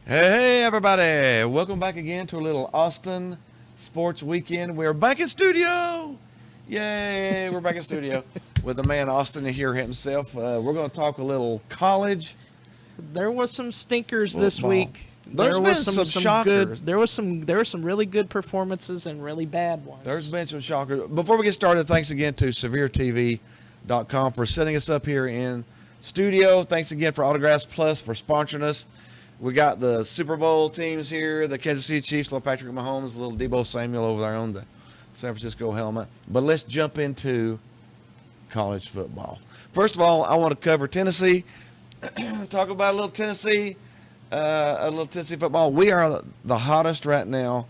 Hey, everybody. Welcome back again to a little Austin Sports Weekend. We're back in studio. Yay, we're back in studio with the man Austin here himself. We're going to talk a little college There was some stinkers this football. week. There's There been was some some good. shockers. There were some really good performances and really bad There's ones. been some shockers. Before we get started, thanks again to SevereTV.com for setting us up here in studio. Thanks again for Autographs Plus for sponsoring us. We got the Super Bowl teams here, the Kansas City Chiefs, little Patrick Mahomes, little Debo Samuel over there on the San Francisco helmet. But let's jump into college football. First of all, I want to cover Tennessee, talk about a little Tennessee football. We are the hottest right now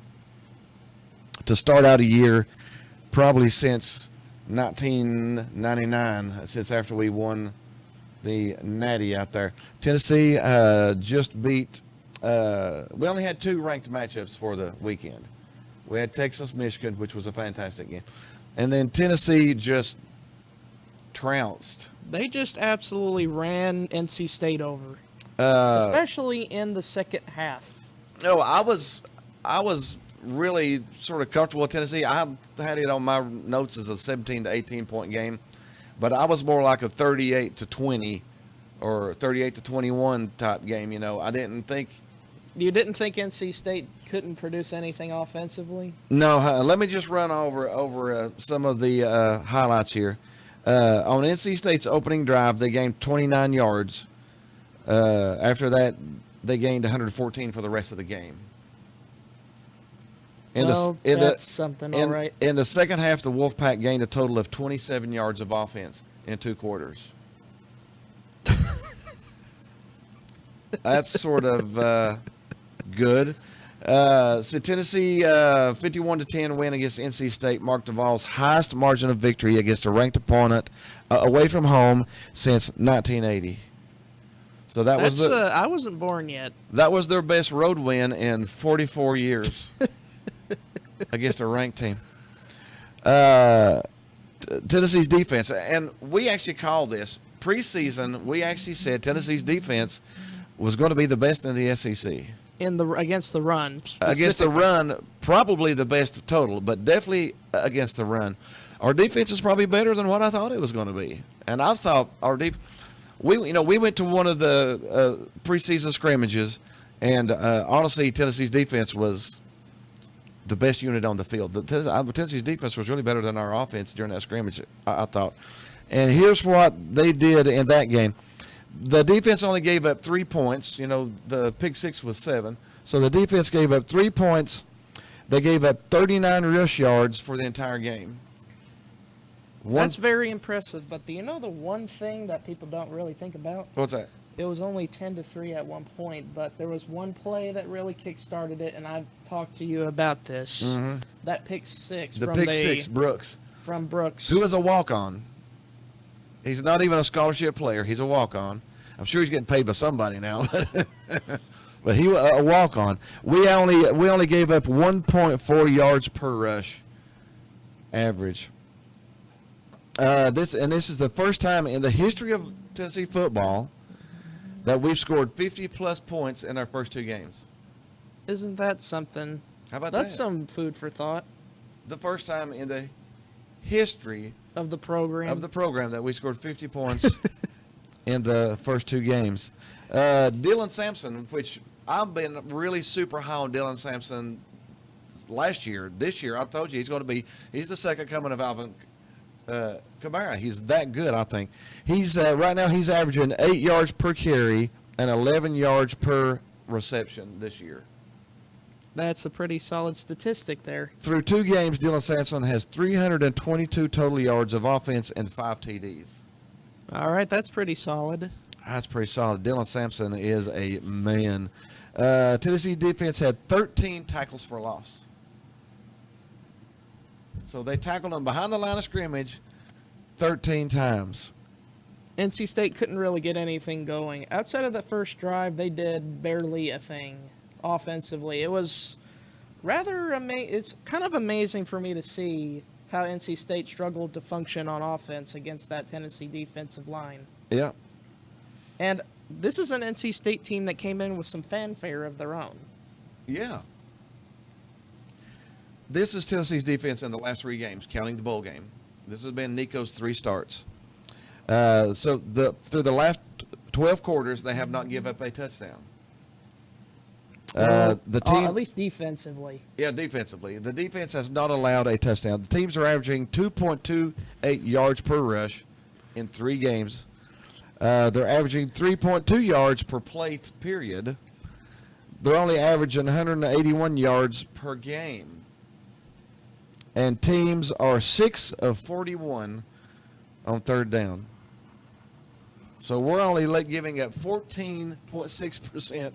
to start out a year, probably since 1999, since after we won the Natty out there. Tennessee just beat. We only had two ranked matchups for the weekend. We had Texas, Michigan, which was a fantastic game, and then Tennessee just trounced. They just absolutely ran NC State over, Uh, especially in the second half. no, I was really sort of comfortable with Tennessee. I had it on my notes as a 17 to 18 point game, but I was more like a 38 to 20 or 38 to 21 type game. I didn't think. You didn't think NC State couldn't produce anything offensively? No, let me just run over some of the highlights here. On NC State's opening drive, they gained 29 yards. After that, they gained 114 for the rest of the game. That's something, all right. In the second half, the Wolfpack gained a total of 27 yards of offense in two quarters. That's sort of good. So Tennessee 51 to 10 win against NC State marked the Vols' highest margin of victory against a ranked opponent away from home since 1980. So I wasn't born yet. that was their best road win in 44 years against a ranked team. Tennessee's defense, and we actually called this preseason. We actually said Tennessee's defense was going to be the best in the SEC. Against the run. Against the specifically. run, probably the best total, but definitely against the run. Our defense is probably better than what I thought it was going to be, and I thought our deep. We went to one of the preseason scrimmages, and honestly, Tennessee's defense was the best unit on the field. Tennessee's defense was really better than our offense during that scrimmage, I thought. And here's what they did in that game. The defense only gave up 3 points. The pick six was 7. So the defense gave up 3 points. They gave up 39 rush yards for the entire game. That's very impressive, but do you know the one thing that people don't really think about? What's that? It was only 10-3 at one point, but there was one play that really kick-started it, and I've talked to you about this. Mm-hmm. That pick six The pick six, Brooks, from Brooks. who is a walk-on. He's not even a scholarship player. He's a walk-on. I'm sure he's getting paid by somebody now, but he was a walk-on. We only gave up 1.4 yards per rush, average. This is the first time in the history of Tennessee football that we've scored 50-plus points in our first two games. Isn't that something? How about That's that? some food for thought The first time in the history of the program. of the program that we scored 50 points in the first two games. Dylan Sampson, which I've been really super high on Dylan Sampson last year. This year, I told you he's the second coming of Alvin Kamara. He's that good, I think. He's right now he's averaging 8 yards per carry and 11 yards per reception this year. That's a pretty solid statistic there. Through two games, Dylan Sampson has 322 total yards of offense and 5 TDs. All right, that's pretty solid. That's pretty solid. Dylan Sampson is a man. Tennessee defense had 13 tackles for loss. So they tackled him behind the line of scrimmage 13 times. NC State couldn't really get anything going. Outside of the first drive, they did barely a thing offensively. It was rather it's kind of amazing for me to see how NC State struggled to function on offense against that Tennessee defensive line. Yeah. And this is an NC State team that came in with some fanfare of their own. Yeah. This is Tennessee's defense in the last 3 games, counting the bowl game. This has been Nico's 3 starts. So through the last 12 quarters, they have not given up a touchdown. The team, at least defensively. yeah, defensively, the defense has not allowed a touchdown. The teams are averaging 2.28 yards per rush in 3 games. They're averaging 3.2 yards per play period. They're only averaging 181 yards per game. And teams are 6 of 41 on 3rd down. So we're only giving up 14.6%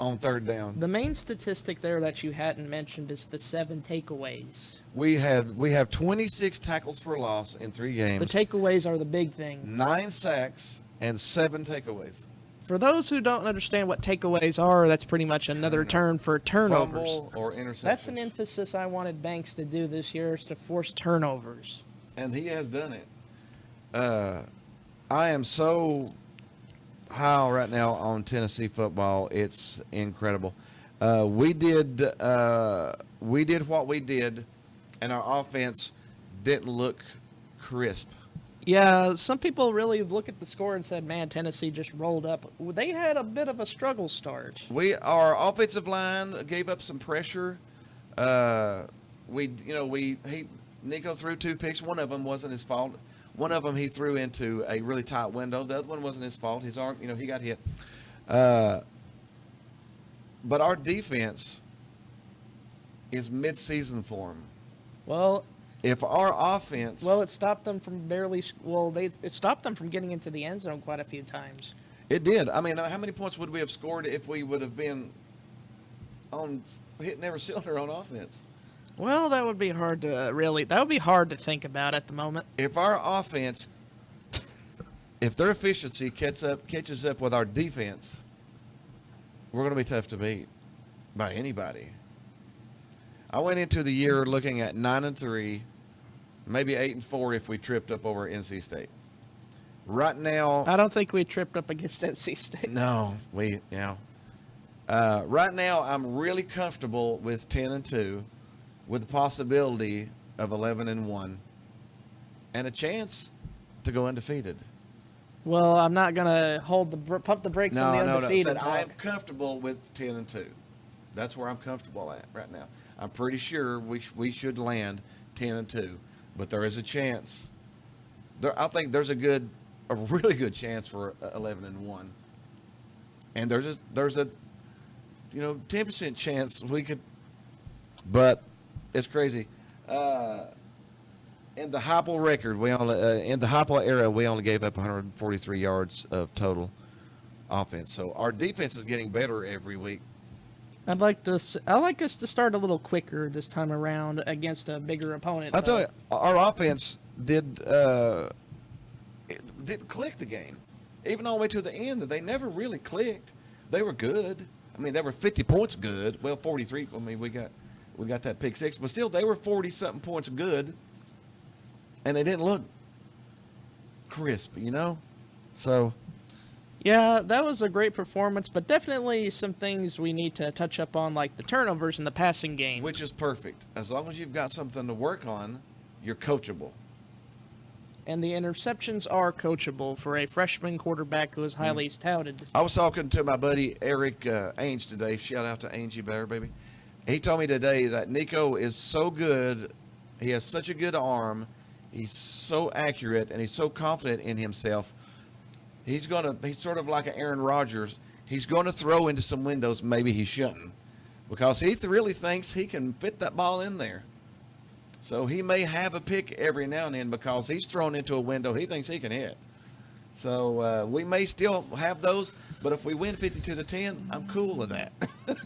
on 3rd down. The main statistic there that you hadn't mentioned is the 7 takeaways. We have 26 tackles for loss in 3 games. The takeaways are the big thing. 9 sacks and 7 takeaways. For those who don't understand what takeaways are, that's pretty much another term for turnovers. Fumble or interception. That's an emphasis I wanted Banks to do this year, is to force turnovers. And he has done it. I am so high right now on Tennessee football. It's incredible. We did what we did, and our offense didn't look crisp. Yeah, some people really look at the score and said, man, Tennessee just rolled up. They had a bit of a struggle start. Our offensive line gave up some pressure. Nico threw 2 picks. One of them wasn't his fault. One of them he threw into a really tight window. The other one wasn't his fault. His arm, he got hit. But our defense is mid-season form. Well, If our offense, it stopped them from it stopped them from getting into the end zone quite a few times. it did. I mean, how many points would we have scored if we would have been on hitting every cylinder on offense? Well, that would be hard to think about at the moment. If our offense, if their efficiency catches up with our defense, we're going to be tough to beat by anybody. I went into the year looking at 9-3, maybe 8-4 if we tripped up over NC State. Right now, I don't think we tripped up against NC State. no, right now, I'm really comfortable with 10-2, with the possibility of 11-1, and a chance to go undefeated. Well, I'm not gonna pump the brakes on the No. undefeated. I'm comfortable with 10-2. That's where I'm comfortable at right now. I'm pretty sure we should land 10-2, but there is a chance. I think there's a really good chance for 11-1, and there's a 10% chance we could, but it's crazy. In the Heupel record, in the Heupel era, we only gave up 143 yards of total offense. So our defense is getting better every week. I like us to start a little quicker this time around against a bigger opponent. I'll tell you, our offense didn't click the game. Even all the way to the end, they never really clicked. They were good. I mean, they were 50 points good. Well, 43. I mean, we got that pick 6, but still, they were 40-something points good, and they didn't look crisp, So, yeah, that was a great performance, but definitely some things we need to touch up on, like the turnovers in the passing game. which is perfect. As long as you've got something to work on, you're coachable. And the interceptions are coachable for a freshman quarterback who is highly touted. I was talking to my buddy Eric Ainge today. Shout out to Angie Bear, baby. He told me today that Nico is so good. He has such a good arm. He's so accurate, and he's so confident in himself. He's sort of like an Aaron Rodgers. He's going to throw into some windows maybe he shouldn't, because he really thinks he can fit that ball in there. So he may have a pick every now and then because he's thrown into a window he thinks he can hit. So we may still have those, but if we win 52-10, I'm cool with that.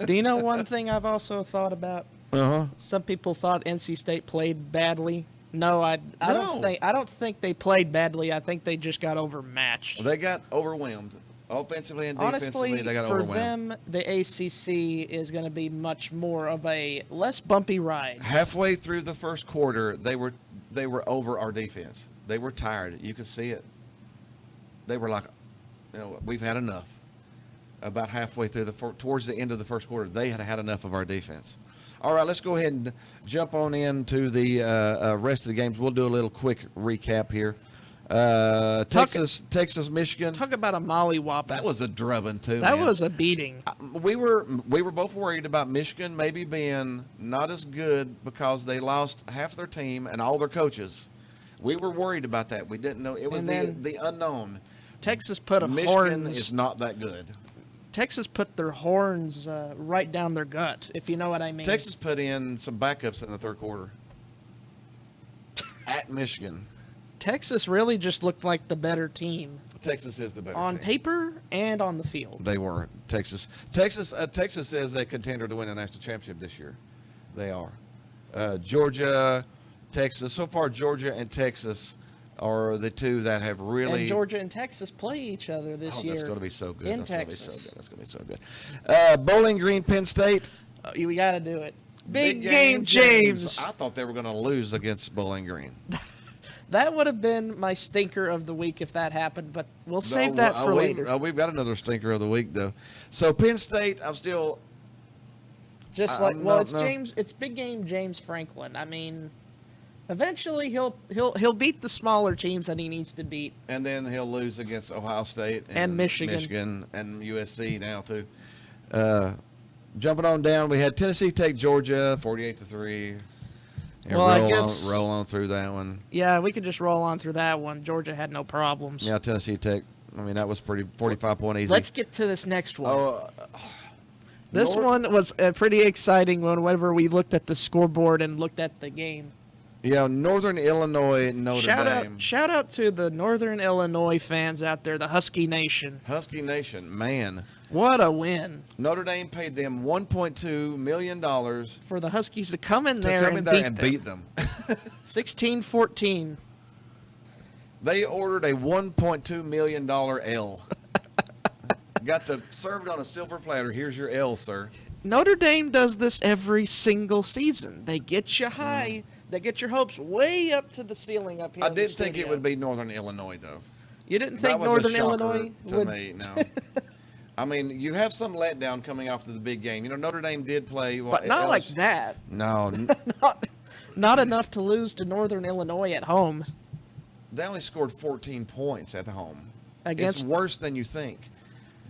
Do you know one thing I've also thought about? Uh-huh. Some people thought NC State played badly. No, I No. don't think they played badly. I think they just got overmatched. They got overwhelmed. Offensively and defensively, Honestly, they got for overwhelmed. them, the ACC is going to be much more of a less bumpy ride. Halfway through the first quarter, they were over our defense. They were tired. You could see it. They were like, we've had enough. About halfway through towards the end of the first quarter, they had enough of our defense. All right, let's go ahead and jump on into the rest of the games. We'll do a little quick recap here. Texas, Michigan. Talk about a mollywop. That was a drubbing too. That man. was a beating. We were both worried about Michigan maybe being not as good because they lost half their team and all their coaches. We were worried about that. We didn't know it was the unknown. Texas put Michigan is not that good. Texas put their horns right down their gut, if you know what I mean. Texas put in some backups in the third quarter at Michigan. Texas really just looked like the better team. Texas is the better team. On paper and on the field. They were. Texas is a contender to win a national championship this year. They are. Georgia, Texas. So far, Georgia and Texas are the two that have really. And Georgia and Texas play each other this year. That's going to be so good. In Texas. That's going to be so good. Bowling Green, Penn State. We got to do it. Big game, James. I thought they were going to lose against Bowling Green. That would have been my stinker of the week if that happened, but we'll save that for later. We've got another stinker of the week, though. So Penn State, I'm still. It's big game James Franklin. I mean, eventually he'll beat the smaller teams that he needs to beat, and then he'll lose against Ohio State and Michigan and USC now too. Jumping on down, we had Tennessee take Georgia 48-3. Yeah, well, I guess roll on through that one. Yeah, we could just roll on through that one. Georgia had no problems. Yeah, Tennessee Tech. I mean, that was pretty 45-point easy. Let's get to this next one. This one was a pretty exciting one whenever we looked at the scoreboard and looked at the game. Yeah, Northern Illinois, Notre Dame. Shout out to the Northern Illinois fans out there, the Husky Nation. Husky Nation, man. What a win. Notre Dame paid them $1.2 million for the Huskies to come in there and beat them. 16-14. They ordered a $1.2 million L. Got served on a silver platter. Here's your L, sir. Notre Dame does this every single season. They get you high. They get your hopes way up to the ceiling up here. I didn't think it would be Northern Illinois, though. You didn't think Northern Illinois to me, no. I mean, you have some letdown coming off to the big game. You know, Notre Dame did play. But not like that. No. not enough to lose to Northern Illinois at home. They only scored 14 points at home. It's worse than you think.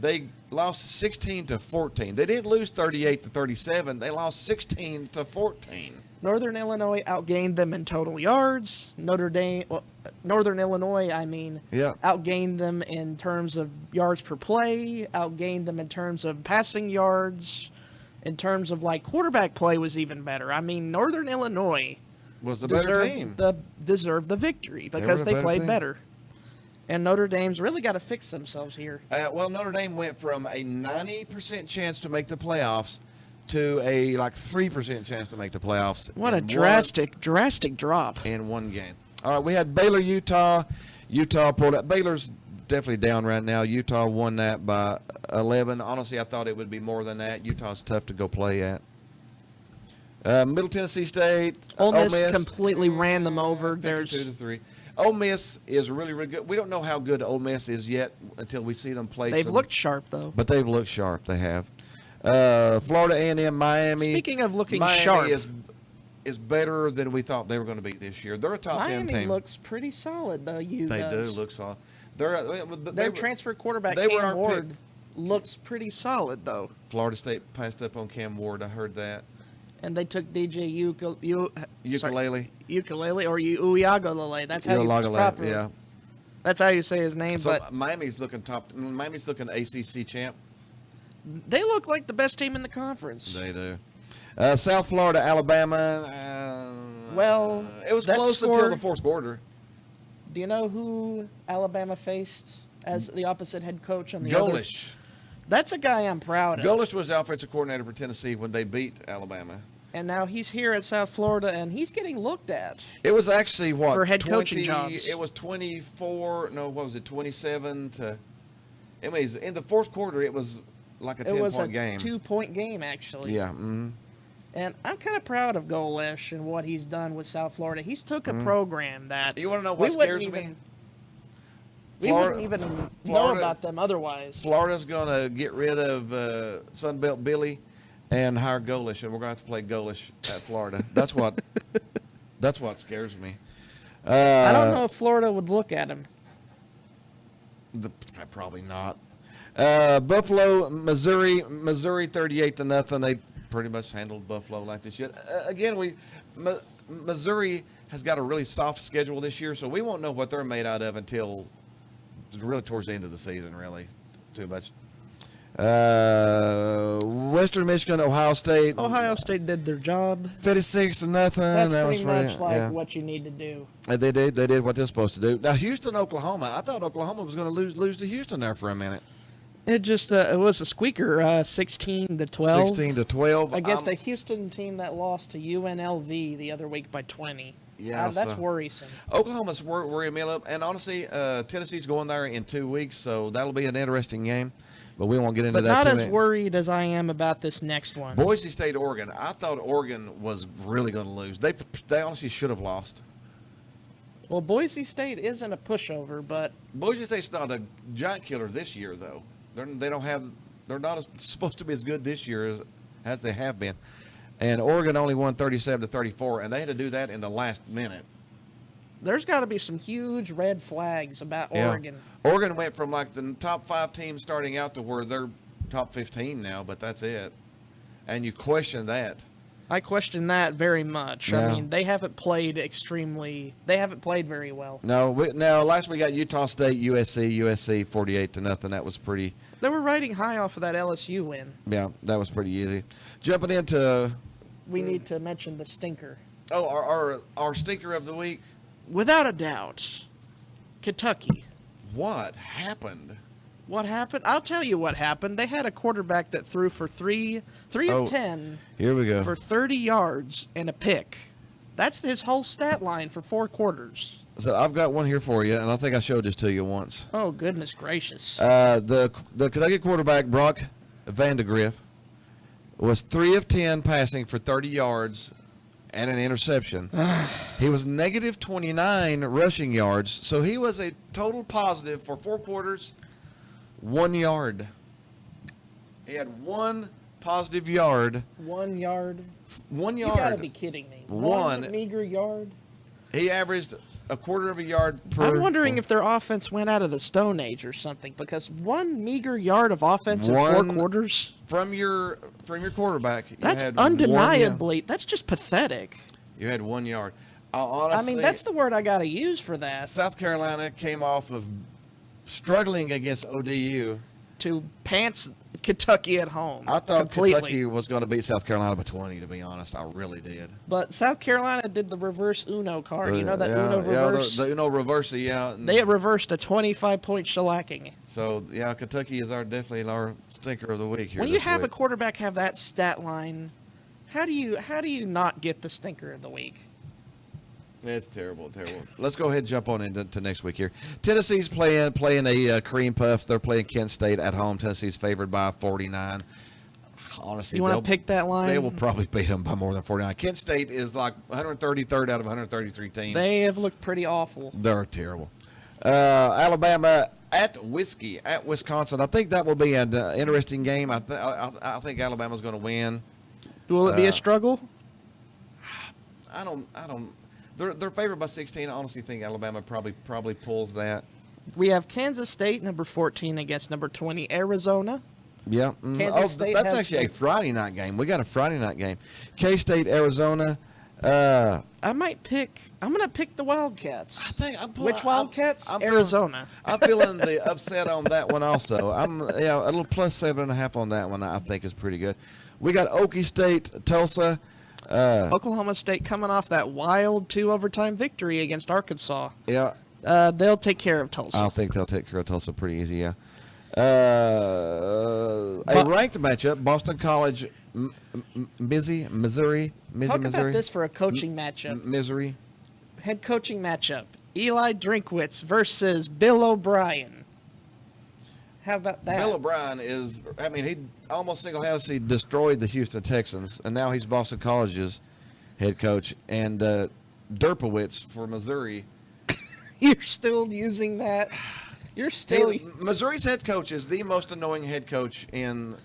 They lost 16-14. They didn't lose 38-37. They lost 16-14. Northern Illinois outgained them in total yards. Northern Illinois, outgained them in terms of yards per play, outgained them in terms of passing yards, in terms of quarterback play was even better. I mean, Northern Illinois was the better team. Deserved the victory because they played better. And Notre Dame's really got to fix themselves here. Well, Notre Dame went from a 90% chance to make the playoffs to a 3% chance to make the playoffs. What a drastic drop in one game. All right, we had Baylor, Utah. Utah pulled out. Baylor's definitely down right now. Utah won that by 11. Honestly, I thought it would be more than that. Utah's tough to go play at. Middle Tennessee State. Ole Miss completely ran them over. 52-3. Ole Miss is really, really good. We don't know how good Ole Miss is yet until we see them play. They've looked sharp, though. But they've looked sharp. They have. Florida A&M, Miami. Speaking of looking sharp, is better than we thought they were going to be this year. They're a top 10 team. Miami looks pretty solid, though. They do look solid. Their transfer quarterback, Cam Ward, looks pretty solid, though. Florida State passed up on Cam Ward. I heard that. And they took DJ Ukulele. Ukulele or Uiagalele. That's how you That's how you say his name. So but Miami's looking Miami's looking ACC champ. They look like the best team in the conference. They do. South Florida, Alabama. It was close until the fourth quarter. Do you know who Alabama faced as the opposite head coach on the Golish. That's a guy I'm proud of. Golish was the offensive coordinator for Tennessee when they beat Alabama. And now he's here at South Florida, and he's getting looked at. It was actually, for head coaching jobs. It was 27 to. I mean, in the fourth quarter, it was like a 10-point game. It was a 2-point game, actually. Yeah. Mm-hmm. And I'm kind of proud of Golish and what he's done with South Florida. He's took a program that you want to know what scares me? We wouldn't even know Florida- about them otherwise. Florida's going to get rid of Sunbelt Billy and hire Golish, and we're going to have to play Golish at Florida. That's what scares me. I don't know if Florida would look at him. Probably not. Buffalo, Missouri 38-0. They pretty much handled Buffalo like they should. Again, Missouri has got a really soft schedule this year, so we won't know what they're made out of until really towards the end of the season, really. Too much. Western Michigan, Ohio State. Ohio State did their job. 56-0. That's that pretty was much like what you need to do. They did what they're supposed to do. Now, Houston, Oklahoma. I thought Oklahoma was going to lose to Houston there for a minute. It just it was a squeaker, 16-12. 16-12 against a Houston team that lost to UNLV the other week by 20. Yeah, that's worrisome. Oklahoma's worrying me a little, and honestly, Tennessee's going there in 2 weeks, so that'll be an interesting game. But we won't get into but that. But not as worried as I am about this next one. Boise State, Oregon. I thought Oregon was really going to lose. They honestly should have lost. Well, Boise State isn't a pushover, but Boise State's not a giant killer this year, though. They're not supposed to be as good this year as they have been. And Oregon only won 37-34, and they had to do that in the last minute. There's got to be some huge red flags about Oregon. Oregon went from like the top 5 teams starting out to where they're top 15 now, but that's it. And you question that. I question that very much. Yeah. I mean, they haven't played very well. No, last we got Utah State, USC 48-0. That was pretty. They were riding high off of that LSU win. Yeah, that was pretty easy. Jumping into. We need to mention the stinker. Oh, our stinker of the week. Without a doubt, Kentucky. What happened? What happened? I'll tell you what happened. They had a quarterback that threw for 3 of 10. Here we go. For 30 yards and a pick. That's his whole stat line for 4 quarters. So I've got one here for you, and I think I showed this to you once. Oh, goodness gracious. The Kentucky quarterback, Brock Vandegrift, was 3 of 10 passing for 30 yards and an interception. He was negative 29 rushing yards, so he was a total positive for 4 quarters, 1 yard. He had 1 positive yard. 1 yard? 1 yard. You gotta be kidding me. One meager yard? He averaged a quarter of a yard per. I'm wondering if their offense went out of the Stone Age or something, because 1 meager yard of offense in 4 quarters from your quarterback. That's had undeniably. That's just pathetic. You had 1 yard. Honestly, I mean, that's the word I got to use for that. South Carolina came off of struggling against ODU to pants Kentucky at home. I thought completely. Kentucky was going to beat South Carolina by 20, to be honest. I really did. But South Carolina did the reverse Uno card. You know that Uno reverse? The Uno reverse, yeah. They reversed a 25-point shellacking. So, yeah, Kentucky is definitely our stinker of the week here. When you have a quarterback have that stat line, how do you not get the stinker of the week? It's terrible. Let's go ahead and jump on into next week here. Tennessee's playing a cream puff. They're playing Kent State at home. Tennessee's favored by 49. Honestly, you want to pick that line? They will probably beat them by more than 49. Kent State is like 133rd out of 133 teams. They have looked pretty awful. They're terrible. Alabama at Wisconsin. I think that will be an interesting game. I think Alabama's going to win. Will it be a struggle? I don't. They're favored by 16. I honestly think Alabama probably pulls that. We have Kansas State, number 14, against number 20, Arizona. Yeah. Kansas State that's actually a Friday night game. We got a Friday night game. K-State, Arizona. I'm going to pick the Wildcats. Which Wildcats? I'm Arizona. I'm feeling the upset on that one also. A little plus 7.5 on that one I think is pretty good. We got Okie State, Tulsa. Oklahoma State coming off that wild 2 overtime victory against Arkansas. Yeah. They'll take care of Tulsa. I think they'll take care of Tulsa pretty easy, yeah. A ranked matchup, Boston College, Missouri. Talk about this for a coaching matchup. Missouri. Head coaching matchup. Eli Drinkwitz versus Bill O'Brien. How about that? Bill O'Brien he almost single-handedly destroyed the Houston Texans, and now he's Boston College's head coach. And Derpowitz for Missouri. You're still using that? You're still. Missouri's head coach is the most annoying head coach in.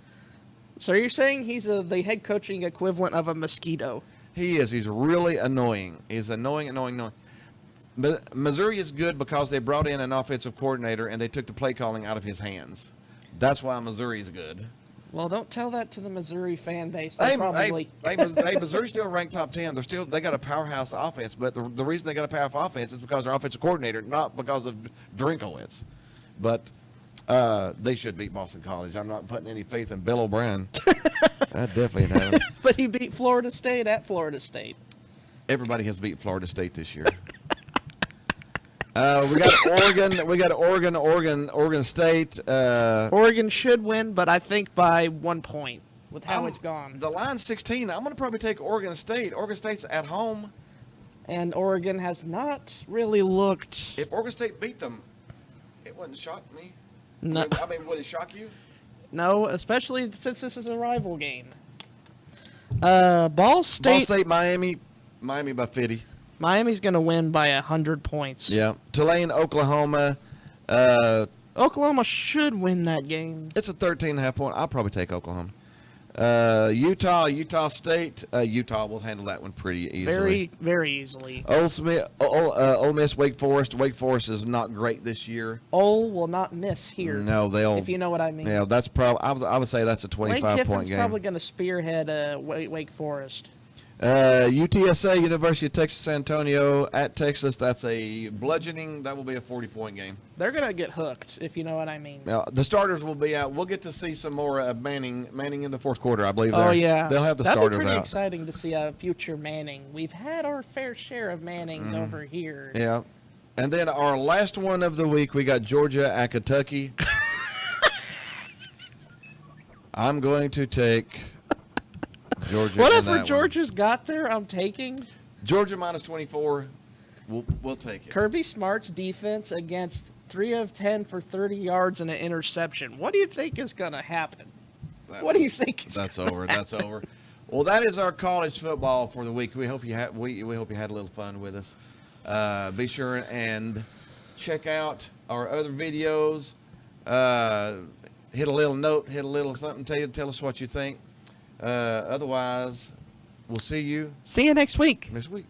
So you're saying he's the head coaching equivalent of a mosquito? He is. He's really annoying. He's annoying. But Missouri is good because they brought in an offensive coordinator and they took the play calling out of his hands. That's why Missouri's good. Well, don't tell that to the Missouri fan base. Hey, Probably. Missouri's still ranked top 10. They got a powerhouse offense, but the reason they got a powerful offense is because their offensive coordinator, not because of Drinkowitz. But they should beat Boston College. I'm not putting any faith in Bill O'Brien. I definitely haven't. But he beat Florida State at Florida State. Everybody has beat Florida State this year. We got Oregon. We got Oregon State. Oregon should win, but I think by 1 point with how it's gone. The line's 16. I'm going to probably take Oregon State. Oregon State's at home. And Oregon has not really looked. If Oregon State beat them, it wouldn't shock me. No. I mean, would it shock you? No, especially since this is a rival game. Ball State, Miami by 50. Miami's going to win by 100 points. Yeah. Tulane, Oklahoma. Oklahoma should win that game. It's a 13.5 point. I'll probably take Oklahoma. Utah State. Utah will handle that one pretty easily. Very, very easily. Ole Miss, Wake Forest. Wake Forest is not great this year. Ole will not miss here. No, they'll. If you know what I mean. Yeah, that's probably. I would say that's a 25-point game. probably going to spearhead Wake Forest. UTSA, University of Texas San Antonio at Texas. That's a bludgeoning. That will be a 40-point game. They're going to get hooked, if you know what I mean. Now, the starters will be out. We'll get to see some more of Manning in the fourth quarter, I believe. Oh, yeah. They'll have the That'd starters be pretty out. exciting to see a future Manning. We've had our fair share of Mannings over here. Yeah. And then our last one of the week, we got Georgia at Kentucky. I'm going to take Georgia. Whatever Georgia's got there, I'm taking. Georgia minus 24. We'll take it. Kirby Smart's defense against 3 of 10 for 30 yards and an interception. What do you think is going to happen? What do you think is That's over. That's over. Well, that is our college football for the week. We hope you had we hope you had a little fun with us. Be sure and check out our other videos. Hit a little note, hit a little something. Tell us what you think. Otherwise, we'll see you See you next week. next week.